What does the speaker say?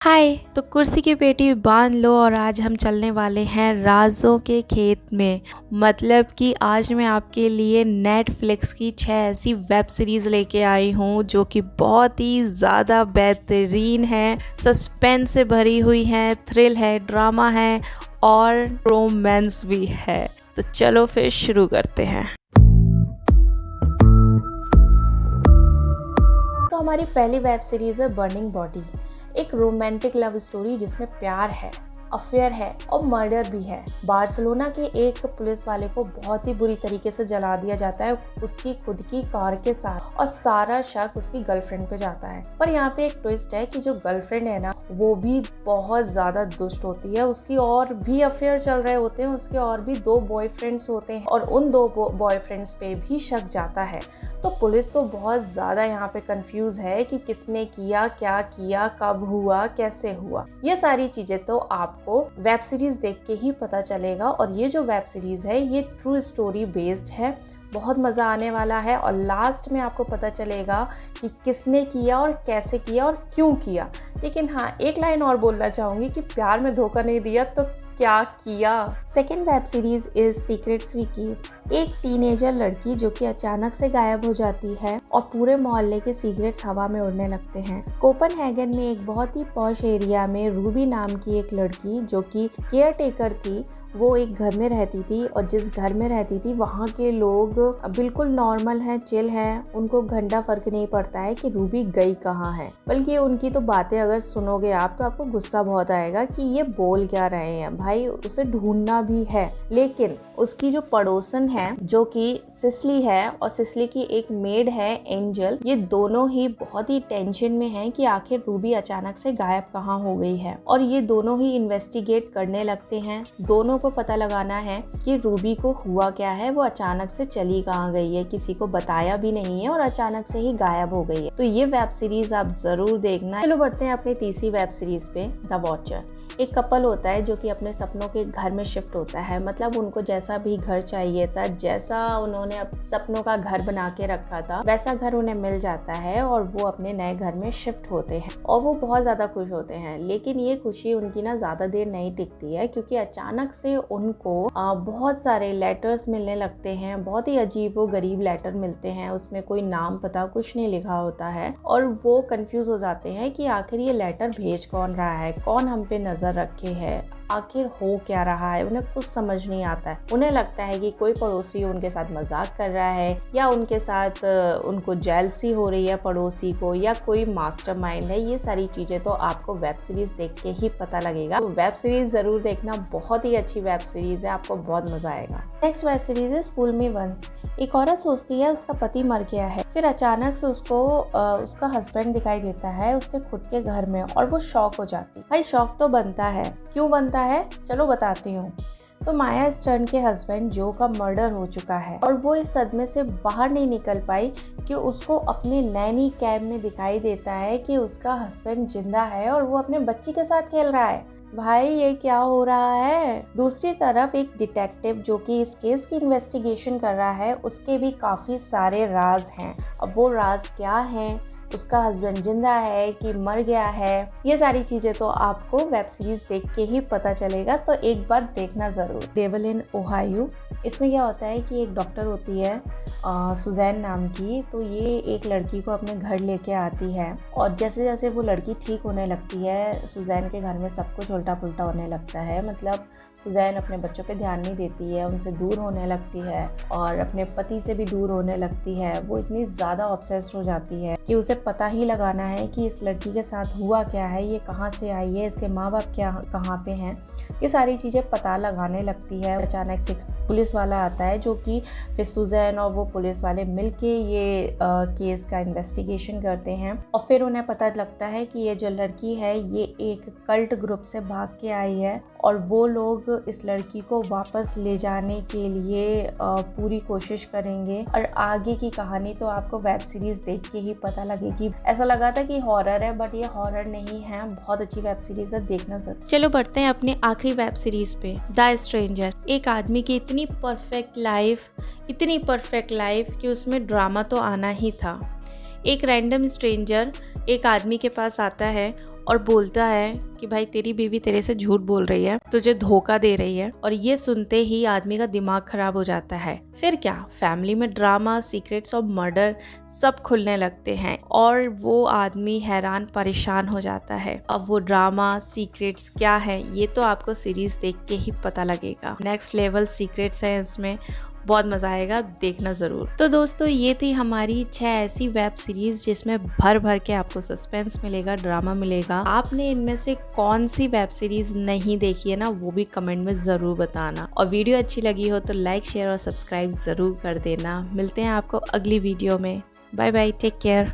हाय। तो कुर्सी की पेटी बांध लो और आज हम चलने वाले हैं राजों के खेत में। मतलब कि आज मैं आपके लिए नेटफ्लिक्स की 6 ऐसी वेब सीरीज़ लेके आई हूँ जो कि बहुत ही ज़्यादा बेहतरीन है, सस्पेंस से भरी हुई है, थ्रिल है, ड्रामा है और रोमांस भी है। तो चलो फिर शुरू करते हैं। तो हमारी पहली वेब सीरीज़ है बर्निंग बॉडी, एक रोमांटिक लव स्टोरी जिसमें प्यार है, अफेयर है और मर्डर भी है। बार्सिलोना के एक पुलिस वाले को बहुत ही बुरी तरीके से जला दिया जाता है उसकी खुद की कार के साथ और सारा शक उसकी गर्लफ्रेंड पे जाता है। पर यहाँ पे एक ट्विस्ट है कि जो गर्लफ्रेंड है ना वो भी बहुत ज्यादा दुष्ट होती है। उसकी और भी अफेयर चल रहे होते हैं, उसके और भी 2 बॉयफ्रेंड्स होते हैं और उन 2 बॉयफ्रेंड्स पे भी शक जाता है। तो पुलिस तो बहुत ज्यादा यहाँ पे कंफ्यूज है कि किसने किया, क्या किया, कब हुआ, कैसे हुआ। ये सारी चीजें तो आपको वेब सीरीज देख के ही पता चलेगा। और ये जो वेब सीरीज है ये ट्रू स्टोरी बेस्ड है, बहुत मज़ा आने वाला है। और लास्ट में आपको पता चलेगा कि किसने किया और कैसे किया और क्यों किया। लेकिन हाँ, एक लाइन और बोलना चाहूँगी कि प्यार में धोखा नहीं दिया तो क्या किया। Second web series is secrets Vicky. एक टीनेजर लड़की जो कि अचानक से गायब हो जाती है और पूरे मोहल्ले के सीक्रेट्स हवा में उड़ने लगते हैं। कोपनहेगन में एक बहुत ही पॉश एरिया में रूबी नाम की एक लड़की जो कि केयर टेकर थी, वो एक घर में रहती थी और जिस घर में रहती थी वहाँ के लोग बिल्कुल नॉर्मल हैं, चिल हैं। उनको घंटा फर्क नहीं पड़ता है कि रूबी गई कहाँ है। बल्कि उनकी तो बातें अगर सुनोगे आप तो आपको गुस्सा बहुत आएगा कि ये बोल क्या रहे हैं। भाई उसे ढूंढना भी है। लेकिन उसकी जो पड़ोसन है जो कि सिसली है और सिसली की एक मेड है एंजल, ये दोनों ही बहुत ही टेंशन में हैं कि आखिर रूबी अचानक से गायब कहाँ हो गई है। और ये दोनों ही इन्वेस्टिगेट करने लगते हैं। दोनों को पता लगाना है कि रूबी को हुआ क्या है, वो अचानक से चली कहाँ गई है, किसी को बताया भी नहीं है और अचानक से ही गायब हो गई है। तो ये वेब सीरीज आप जरूर देखना। चलो बढ़ते हैं अपनी तीसरी वेब सीरीज पे, द वॉचर। एक कपल होता है जो कि अपने सपनों के घर में शिफ्ट होता है। मतलब उनको जैसा भी घर चाहिए था, जैसा उन्होंने सपनों का घर बना के रखा था, वैसा घर उन्हें मिल जाता है और वो अपने नए घर में शिफ्ट होते हैं और वो बहुत ज्यादा खुश होते हैं। लेकिन ये खुशी उनकी ना ज्यादा देर नहीं टिकती है क्योंकि अचानक से उनको बहुत सारे लेटर्स मिलने लगते हैं। बहुत ही अजीबो गरीब लेटर मिलते हैं, उसमें कोई नाम पता कुछ नहीं लिखा होता है और वो कंफ्यूज हो जाते हैं कि आखिर ये लेटर भेज कौन रहा है, कौन हम पे नजर रखे है, आखिर हो क्या रहा है। उन्हें कुछ समझ नहीं आता है। उन्हें लगता है कि कोई पड़ोसी उनके साथ मजाक कर रहा है या उनके साथ उनको जेलसी हो रही है पड़ोसी को, या कोई मास्टरमाइंड है। ये सारी चीजें तो आपको वेब सीरीज देख के ही पता लगेगा। तो वेब सीरीज जरूर देखना, बहुत ही अच्छी वेब सीरीज है, आपको बहुत मजा आएगा। नेक्स्ट वेब सीरीज है फूल मी वंस। एक औरत सोचती है उसका पति मर गया है, फिर अचानक से उसको उसका हस्बैंड दिखाई देता है उसके खुद के घर में और वो शॉक हो जाती है। भाई शॉक तो बनता है, क्यों बनता है चलो बताती हूँ। तो माया स्टर्न के हस्बैंड जो का मर्डर हो चुका है और वो इस सदमे से बाहर नहीं निकल पाई कि उसको अपने नैनी कैब में दिखाई देता है कि उसका हस्बैंड जिंदा है और वो अपने बच्ची के साथ खेल रहा है। भाई ये क्या हो रहा है। दूसरी तरफ एक डिटेक्टिव जो कि इस केस की इन्वेस्टिगेशन कर रहा है, उसके भी काफी सारे राज हैं। अब वो राज क्या हैं, उसका हस्बैंड जिंदा है कि मर गया है, ये सारी चीजें तो आपको वेब सीरीज देख के ही पता चलेगा। तो एक बार देखना जरूर। Devil in Ohio. इसमें क्या होता है कि एक डॉक्टर होती है सुजैन नाम की। तो ये एक लड़की को अपने घर लेके आती है और जैसे जैसे वो लड़की ठीक होने लगती है सुजैन के घर में सब कुछ उल्टा पुल्टा होने लगता है। मतलब सुजैन अपने बच्चों पे ध्यान नहीं देती है, उनसे दूर होने लगती है और अपने पति से भी दूर होने लगती है। वो इतनी ज़्यादा ऑब्सेस्ड हो जाती है कि उसे पता ही लगाना है कि इस लड़की के साथ हुआ क्या है, ये कहाँ से आई है, इसके माँ बाप कहाँ पे हैं। ये सारी चीज़ें पता लगाने लगती है। अचानक से पुलिस वाला आता है जो कि फिर सुजैन और वो पुलिस वाले मिलके ये केस का इन्वेस्टिगेशन करते हैं और फिर उन्हें पता लगता है कि ये जो लड़की है ये एक कल्ट ग्रुप से भाग के आई है और वो लोग इस लड़की को वापस ले जाने के लिए पूरी कोशिश करेंगे। और आगे की कहानी तो आपको वेब सीरीज देख के ही पता लगेगी। ऐसा लगा था कि हॉरर है बट ये हॉरर नहीं है, बहुत अच्छी वेब सीरीज है, देखना जरूर। चलो बढ़ते हैं अपनी आखिरी वेब सीरीज पे, द स्ट्रेंजर। एक आदमी की इतनी परफेक्ट लाइफ कि उसमें ड्रामा तो आना ही था। एक रैंडम स्ट्रेंजर एक आदमी के पास आता है और बोलता है कि भाई तेरी बीवी तेरे से झूठ बोल रही है, तुझे धोखा दे रही है। और ये सुनते ही आदमी का दिमाग खराब हो जाता है। फिर क्या, फैमिली में ड्रामा, सीक्रेट्स और मर्डर सब खुलने लगते हैं और वो आदमी हैरान परेशान हो जाता है। अब वो ड्रामा, सीक्रेट्स क्या है ये तो आपको सीरीज देख के ही पता लगेगा। नेक्स्ट लेवल सीक्रेट्स हैं इसमें, बहुत मजा आएगा, देखना जरूर। तो दोस्तों ये थी हमारी 6 ऐसी वेब सीरीज जिसमें भर भर के आपको सस्पेंस मिलेगा, ड्रामा मिलेगा। आपने इनमें से कौन सी वेब सीरीज नहीं देखी है ना, वो भी कमेंट में जरूर बताना। और वीडियो अच्छी लगी हो तो लाइक, शेयर और सब्सक्राइब जरूर कर देना। मिलते हैं आपको अगली वीडियो में। Bye bye, take care.